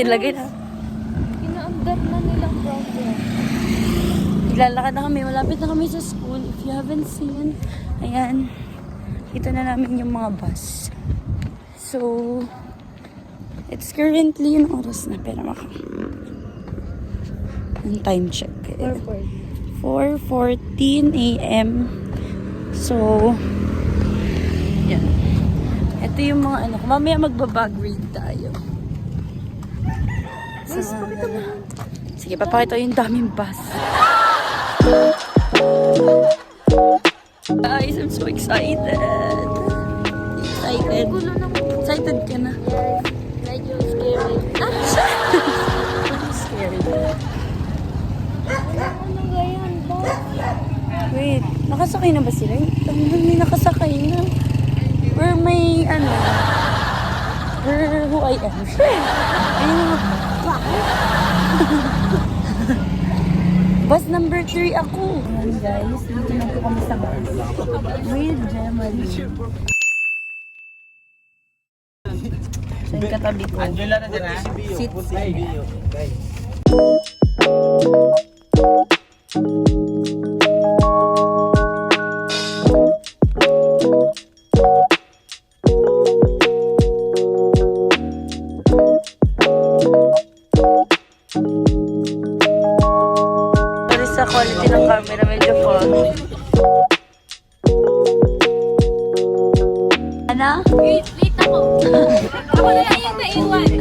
Lagay na. Inaandar na nilang program. Lalakad na kami. Malapit na kami sa school. If you haven't seen, ayan. Kita na namin yung mga bus. So, it's currently yung oras na. Pero yung time check. 4:14 a.m. So, yan. Ito yung mga ano. Mamaya magbabag read tayo. So, sige, papakita ko yung daming bus. Guys, I'm so excited. Excited ka na? Medyo scary. Scary. Ano ba yan, boss? Wait, nakasakay na ba sila? May nakasakay na. Where may, where who I am. Ayun. Bus number 3 ako. Ayan guys, dito na po kami sa bus. With Gemma. So yung katabi ko. Angela na din ha? Sit. Sa quality ng camera, medyo foggy. Ano? Late ako. Ako na lang yung naiwan.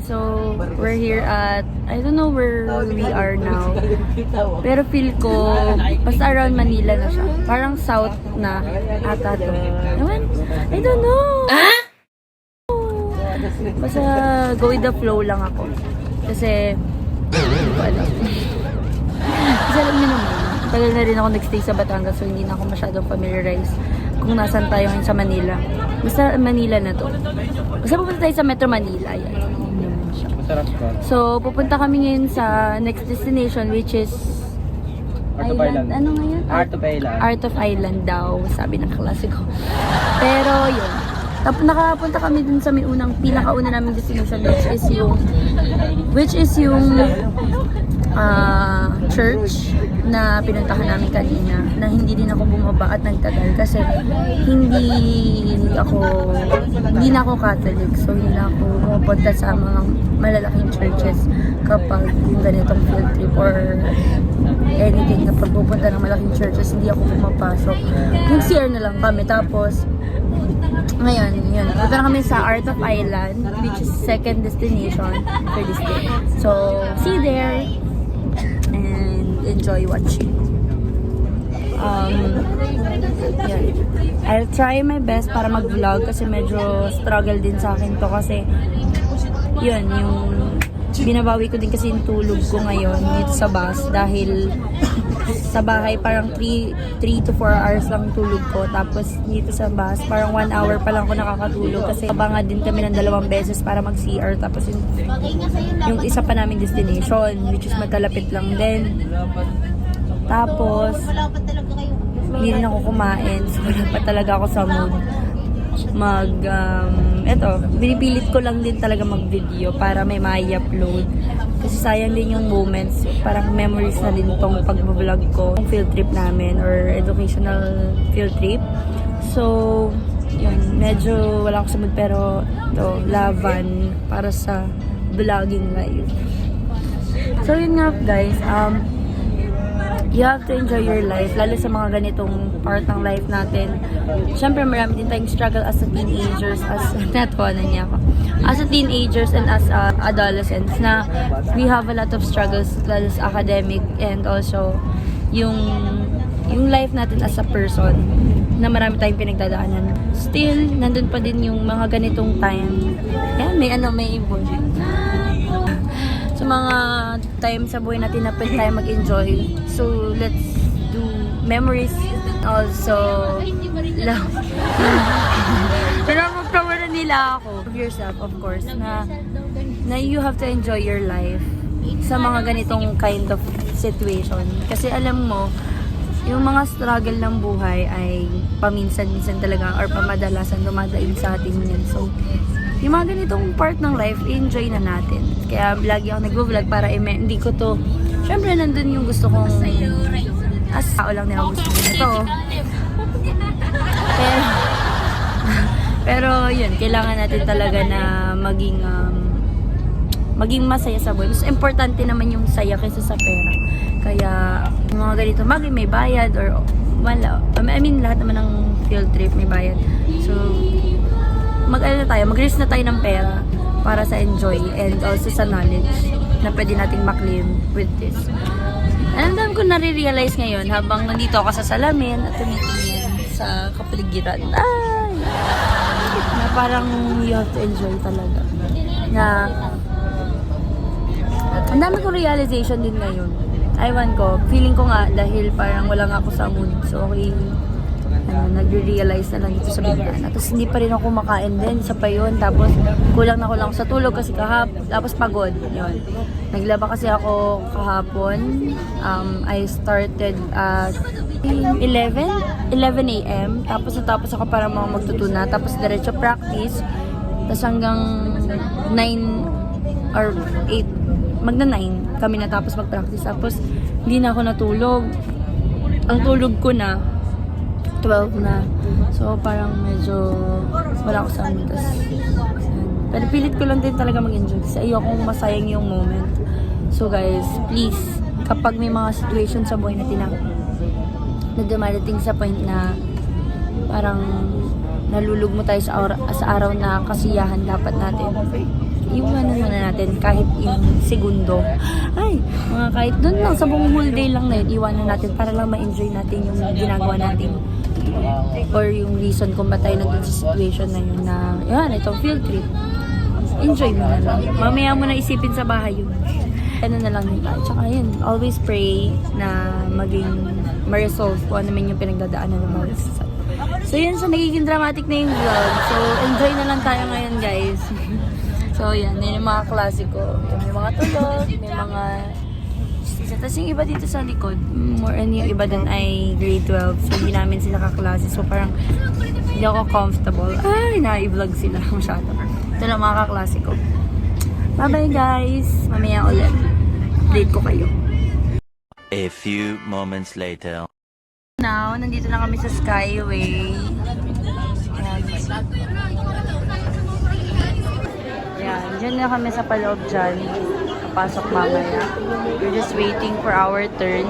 So, we're here at, I don't know where we are now. Pero feel ko, basta around Manila na siya. Parang south na ata to. Ewan, I don't know. Basta go with the flow lang ako. Kasi, hindi ko alam. Kasi alam niyo naman, tagal na rin ako nagstay sa Batangas, so hindi na ako masyadong familiarize kung nasan tayo ngayon sa Manila. Basta Manila na to. Basta pupunta tayo sa Metro Manila. Yan. So, pupunta kami ngayon sa next destination, which is Art of Island. Ano ngayon? Art of Island. Art of Island daw, sabi ng klase ko. Pero, yun. Nakapunta kami dun sa may pinakauna naming destination, which is yung church na pinuntahan namin kanina, na hindi din ako bumaba at nagtagal kasi hindi na ako Catholic, so hindi na ako pupunta sa mga malalaking churches kapag yung ganitong field trip or anything na pagpupunta ng malaking churches, hindi ako pumapasok. Yung CR na lang kami, tapos ngayon, yun. Punta na kami sa Art of Island, which is second destination for this day. So, see you there and enjoy watching. Yun. I'll try my best para mag-vlog kasi medyo struggle din sa akin to kasi yun, yung binabawi ko din kasi yung tulog ko ngayon dito sa bus dahil sa bahay parang 3 to 4 hours lang tulog ko, tapos dito sa bus parang 1 hour pa lang ko nakakatulog kasi abangan din kami ng 2 beses para mag-CR, tapos yung isa pa naming destination which is magkalapit lang din, tapos hindi rin ako kumain, so wala pa talaga ako sa mood eto, binipilit ko lang din talaga mag-video para may ma-upload. Kasi sayang din yung moments, parang memories na din tong pag-vlog ko. Yung field trip namin or educational field trip. So, yun, medyo wala akong sa mood pero to laban para sa vlogging life. So, yun nga guys, you have to enjoy your life, lalo sa mga ganitong part ng life natin. Siyempre, marami din tayong struggle as a teenagers, as a teenagers and as adolescents na we have a lot of struggles, lalo sa academic and also yung yung life natin as a person, na marami tayong pinagdadaanan. Still, nandun pa din yung mga ganitong time. Yan, may ibon. So, mga time sa buhay natin na pwede tayo mag-enjoy. So, let's do memories. Also, love. Pero magtawanan nila ako. Of yourself, of course, na you have to enjoy your life sa mga ganitong kind of situation. Kasi alam mo, yung mga struggle ng buhay ay paminsan-minsan talaga or pamadalasan dumadaing sa atin yan. So, yung mga ganitong part ng life, enjoy na natin. Kaya lagi ako nag-vlog para hindi ko to, syempre nandun yung gusto kong as tao lang nila gusto ko na to. Pero yun, kailangan natin talaga na maging masaya sa buhay. Mas importante naman yung saya kaysa sa pera. Kaya, yung mga ganito, may bayad or wala. I mean, lahat naman ng field trip may bayad. So, mag-risk na tayo ng pera para sa enjoy and also sa knowledge na pwede nating maklaim with this. Ang dami ko nare-realize ngayon habang nandito ako sa salamin at tumitingin sa kapaligiran. Ay! Na parang you have to enjoy talaga. Na ang dami kong realization din ngayon. Aywan ko, feeling ko nga dahil parang wala nga ako sa mood. So okay, nagre-realize na lang dito sa biglaan. Tapos hindi pa rin ako makain din, isa pa yun. Tapos kulang na kulang sa tulog kasi tapos pagod. Yun. Naglaba kasi ako kahapon. I started at 11 a.m. Tapos natapos ako para mga magtutuna. Tapos diretso practice. Tapos hanggang 9 or 8 magna-9 kami natapos mag-practice. Tapos, hindi na ako natulog. Ang tulog ko na, 12 na. So, parang medyo wala ako sa amin. Pero pilit ko lang din talaga mag-enjoy kasi ayokong masayang yung moment. So, guys, please, kapag may mga situation sa buhay natin na dumadating sa point na parang nalulug mo tayo sa araw na kasiyahan dapat natin, iwanan muna natin kahit yung segundo. Ay, mga kahit doon lang, sa buong whole day lang na yun, iwanan natin para lang ma-enjoy natin yung ginagawa natin. Or yung reason kung ba tayo nandun sa situation na yun na, yan, itong field trip. Enjoy mo na lang. Mamaya mo na isipin sa bahay yun. Ano na lang yun tayo. Tsaka yun, always pray na maging ma-resolve kung ano man yung pinagdadaanan ng mga isa. So yun, so nagiging dramatic na yung vlog. So enjoy na lang tayo ngayon, guys. So, yan. Yan yung mga klasiko. May mga tulog, may mga sisa. Tapos yung iba dito sa likod, more and yung iba din ay grade 12. So, hindi namin sila kaklase. So, parang hindi ako comfortable. Ay, na-i-vlog sila masyado. Ito lang mga kaklase ko. Bye-bye, guys. Mamaya ulit. Update ko kayo. A few moments later. Now, nandito na kami sa Skyway. Yan, dyan na kami sa paloob dyan. Kapasok mamaya. We're just waiting for our turn.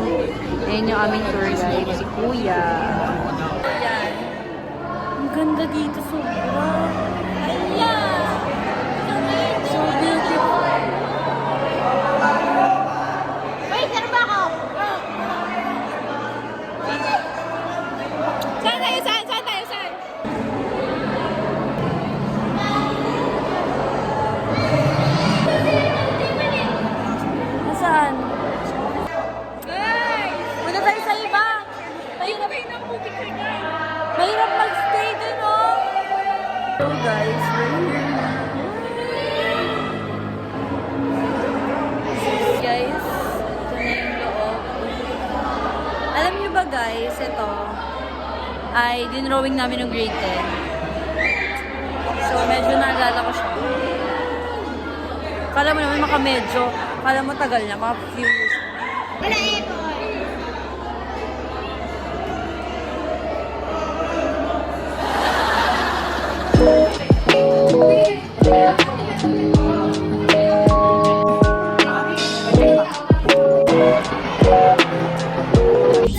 Ayan yung aming tour guide, si Kuya. Yan. Ang ganda dito, sobra. Ayan! So beautiful. Wait, saan ba ako? Saan tayo? Saan? Nasaan? Punta tayo sa iba. Mahirap mag-stay dun, oh. So guys, we're here na. Guys, ito na yung loob. Alam niyo ba guys, ito ay dinrawing namin ng grade 10. So medyo naalala ko siya. Kala mo naman makamedyo. Kala mo tagal na, mga few years. Wala ito.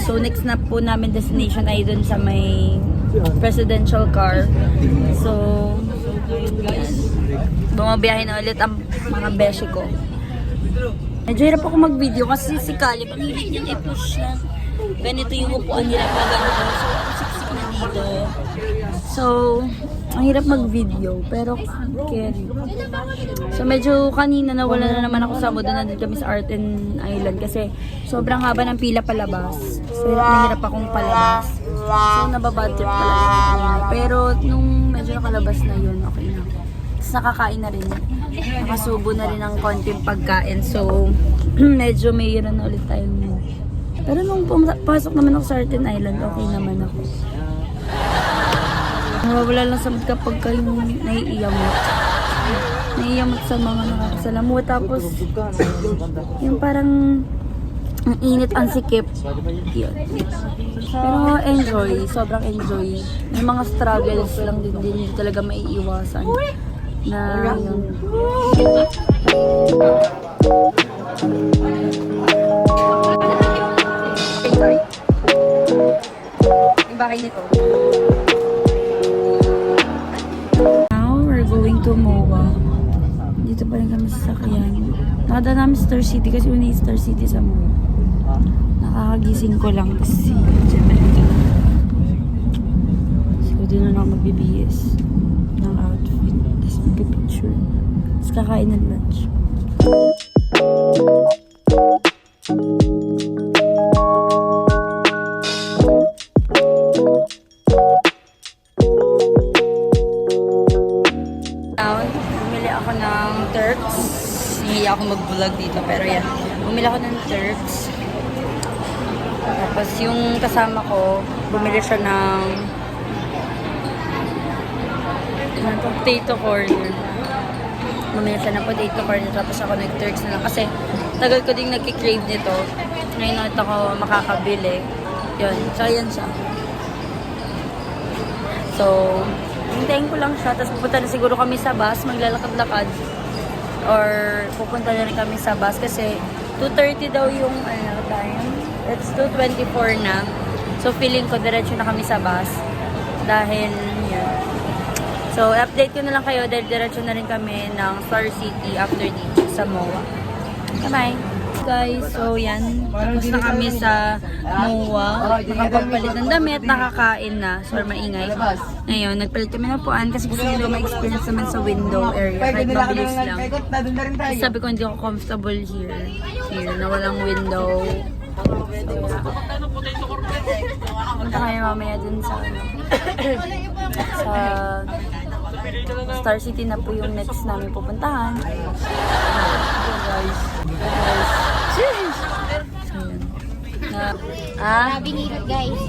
So next na po namin destination ay dun sa may presidential car. So bumabiyahe na ulit ang mga beshi ko. Medyo hirap ako mag-video kasi si Caleb ang hilig niya i-push na ganito yung upuan, hirap na ganito. So, siksik na dito. So, ang hirap mag-video, pero carry. So, medyo kanina nawala na naman ako sa mood. Doon na din kami sa Art and Island kasi sobrang haba ng pila palabas. So, hirap akong palabas. So, nababad trip talaga ako kanina. Pero, nung medyo nakalabas na yun, okay na. Tapos nakakain na rin. Nakasubo na rin ng konting pagkain. So, medyo mayroon na ulit tayong. Pero nung pasok naman ako sa Art and Island, okay naman ako. Nawawala lang sa mood kapag kayong naiiyamot. Naiiyamot sa mga nakakasalamu. Tapos, yung parang ang init, ang sikip. Yun. Pero enjoy, sobrang enjoy. May mga struggles lang din hindi talaga maiiwasan. Na yun. Okay, yung bahay nito. Now, we're going to MOA. Dito pa rin kami sa sakyan. Nakada namin Star City kasi una yung Star City sa MOA. Nakakagising ko lang kasi so, doon na ako mag-BBS ng outfit. Tapos mag-picture. Tapos kakain ng lunch. Bumili ako ng Turks. Hindi ako mag-vlog dito pero yan. Bumili ako ng Turks. Tapos yung kasama ko, bumili siya ng potato corner. Bumili siya ng potato corner. Tapos ako nag-Turks na lang. Kasi tagal ko ding nagki-crave nito. Ngayon na ako makakabili. Yun. So, ayan siya. So, hintayin ko lang siya. Tapos pupunta na siguro kami sa bus. Maglalakad-lakad. Or pupunta na rin kami sa bus. Kasi 2:30 daw yung time. It's 2:24 na. So, feeling ko diretso na kami sa bus. Dahil, yun. So, update ko na lang kayo dahil diretso na rin kami ng Star City after dito sa MOA. Bye-bye! Guys, so yan. Tapos na kami sa MOA. Nakapagpalit ng damit, nakakain na. So, maingay. Ngayon, nagpalit kami ng puan kasi gusto nyo ma-experience naman sa window area. Kahit mabilis lang. Kasi sabi ko, hindi ako comfortable here. Here, na walang window. Punta kayo mamaya dun sa Star City na po yung next namin pupuntahan. Guys. Cheers! Grabe nilot, guys.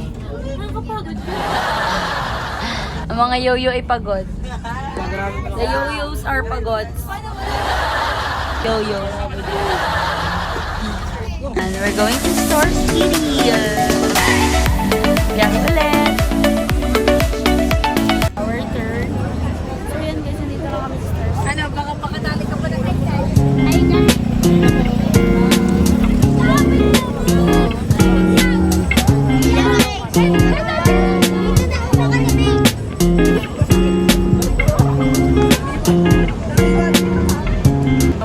Ang mga yo-yo ay pagod. The yo-yos are pagods. Yo-yo. And we're going to Star City. Kaya ulit. Our turn. So yan guys, nandito lang kami sa Star City. Ano, baka pakatali ka pa ng ay nga.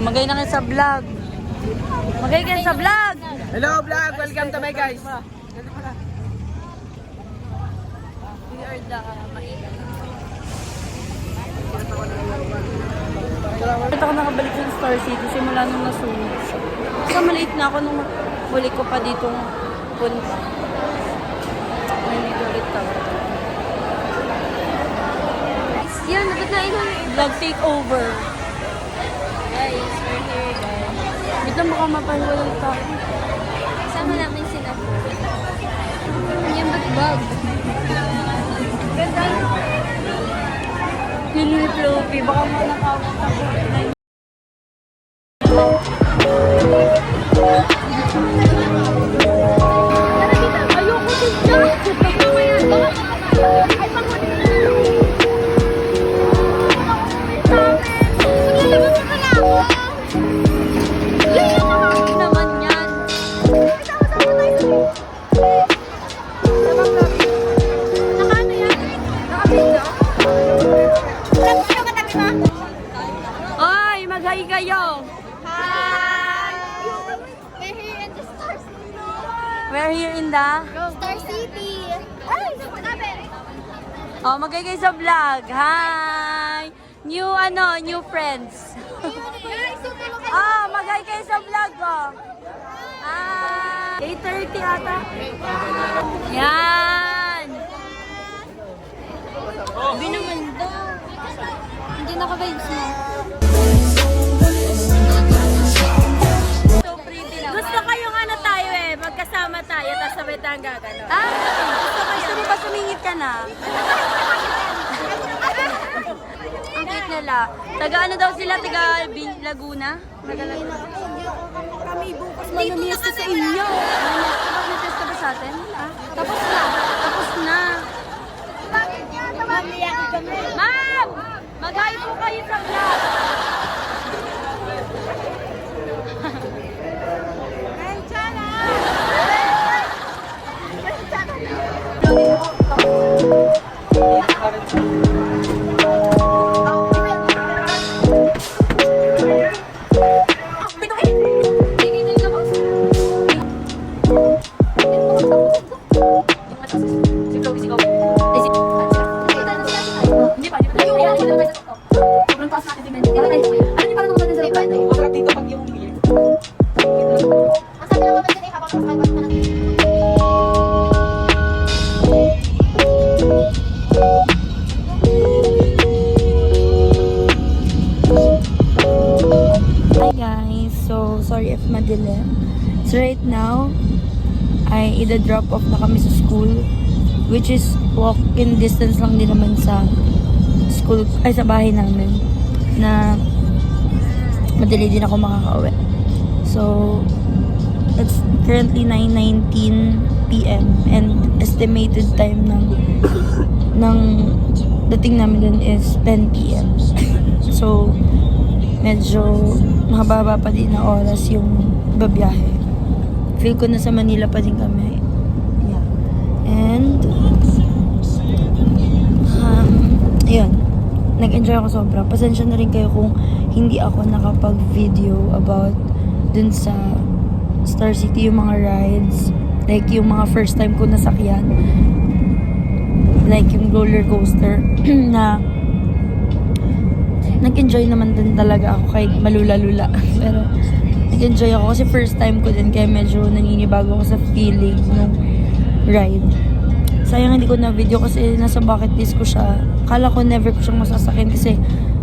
Magay na kayo sa vlog. Magay kayo sa vlog. Hello vlog! Welcome to my guys! We are the Mainan. Ito ako nakabalik sa Star City simula nung nasunog siya. Kasi maliit na ako nung huli ko pa ditong punta. May ulit ka. Yan, dapat na ito. Vlog takeover. Guys, we're here, guys. Dito baka mapahiwalang ka. Kasama namin sila po. Yung bagbag. Ganda. Pili floppy. Baka manakawag ako. Ayoko dito. Ay, pangunin na. Lalabas mo na ako. Hindi naman yan. Nakaano yan? Nakabigyo? Ano katabi mo? Ay! We're here in the... Star City. Ay, sabi. Oh, magay kayo sa vlog. Hi! New friends. Ah, magay kayo sa vlog ko. Ah, 8:30 ata. Yan! Sabi naman daw. Hindi naka-vibes mo. So pretty naman. Gusto kayong ano tayo eh, magkasama tayo, tapos sabay tayong gagano. Ah, gusto mo ba sumingit ka na? Ang cute nila. Taga ano daw sila? Taga Laguna? Taga Laguna. Kami bukas manumiyas sa inyo. Mag-test ka ba sa atin? Tapos na. Tapos na. Ma'am! Mag-hi po kayo sa vlog. Hi guys, so sorry if madilim. So right now, ay ida-drop off na kami sa school, which is walk-in distance lang din naman sa school, ay sa bahay namin, na madali din ako makaka-uwi. So it's currently 9:19 PM and estimated time ng dating namin dun is 10 PM. So medyo mahaba pa din na oras yung babiyahe. Feel ko na sa Manila pa din kami. Yeah. And ayun, nag-enjoy ako sobra. Pasensya na rin kayo kung hindi ako nakapag-video about dun sa Star City, yung mga rides, like yung mga first time ko nasakyan, like yung roller coaster na nag-enjoy naman din talaga ako kahit malula-lula. Pero nag-enjoy ako kasi first time ko din, kaya medyo naninibago ako sa feeling ng ride. Sayang hindi ko na video kasi nasa bucket list ko siya. Akala ko never ko siyang masasakyan kasi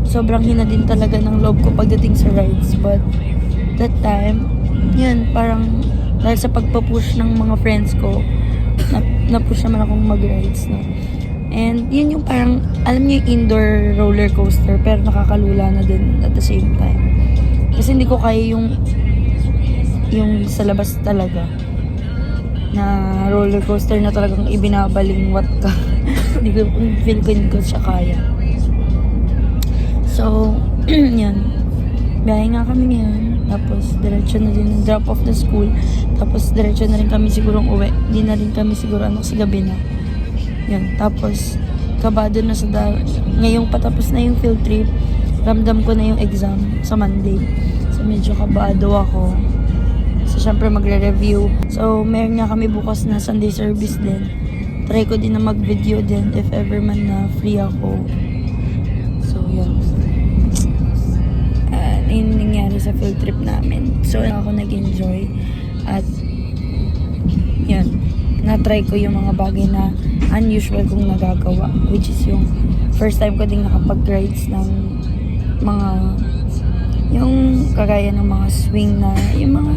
sobrang hina din talaga ng loob ko pagdating sa rides. But that time, yun, parang dahil sa pagpapush ng mga friends ko, na-push naman akong mag-rides, no? And yun yung parang, alam niyo yung indoor roller coaster, pero nakakalula na din at the same time. Kasi hindi ko kaya yung sa labas talaga na roller coaster na talagang ibinabalingwat ka. Hindi ko, feel ko hindi ko siya kaya. So, yun. Biyahe nga kami ngayon. Tapos, diretso na din drop off the school. Tapos, diretso na rin kami sigurong uwi. Di na rin kami siguro sa gabi na. Yan. Tapos, kabado na sa ngayong patapos na yung field trip, ramdam ko na yung exam sa Monday. So, medyo kabado ako. So, syempre magre-review. So, meron nga kami bukas na Sunday service din. Try ko din na mag-video din if ever man na free ako. So, yun. Yun nangyari sa field trip namin. So, ako nag-enjoy. At, yun. Na-try ko yung mga bagay na unusual kong nagagawa, which is yung first time ko din nakapag-rides ng mga yung kagaya ng mga swing na yung mga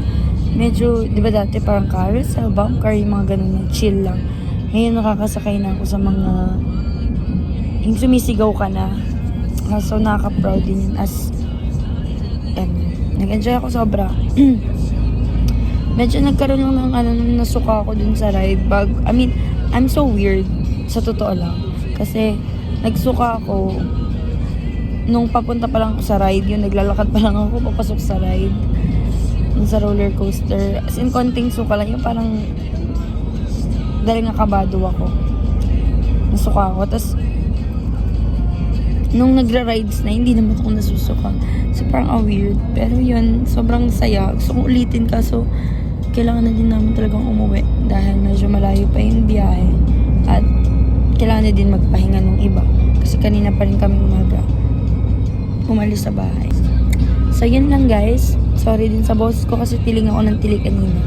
medyo, di ba dati parang carousel, bump car, yung mga ganun na chill lang. Ngayon nakakasakay na ako sa mga yung sumisigaw ka na. So nakaka-proud din yun as nag-enjoy ako sobra. Medyo nagkaroon lang ng nasuka ako dun sa ride bag. I mean, I'm so weird. Sa totoo lang. Kasi, nagsuka ako nung papunta pa lang ako sa ride. Yung naglalakad pa lang ako papasok sa ride. Yung sa roller coaster. As in, konting suka lang. Yung parang dahil nga kabado ako. Nasuka ako. Tapos, nung nagra-rides na, hindi naman ako nasusuka. So, parang weird. Pero yun, sobrang saya. Gusto kong ulitin kaso kailangan na din namin talagang umuwi dahil medyo malayo pa yung biyahe at kailangan na din magpahinga ng iba kasi kanina pa rin kami umaga umalis sa bahay. So yun lang guys, sorry din sa boses ko kasi tiling ako ng tilig kanina.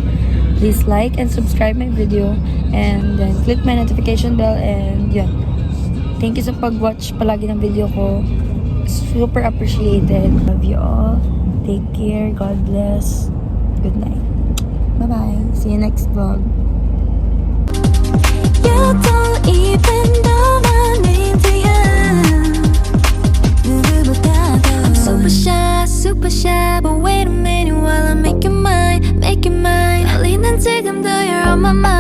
Please like and subscribe my video and then click my notification bell and yun. Thank you sa pag-watch palagi ng video ko. Super appreciated. Love you all. Take care. God bless. Good night. Bye-bye. See you next vlog. You don't even know my name, I'm super shy, but wait a minute while I make you mine. Darling, 지금도 you're on my mind.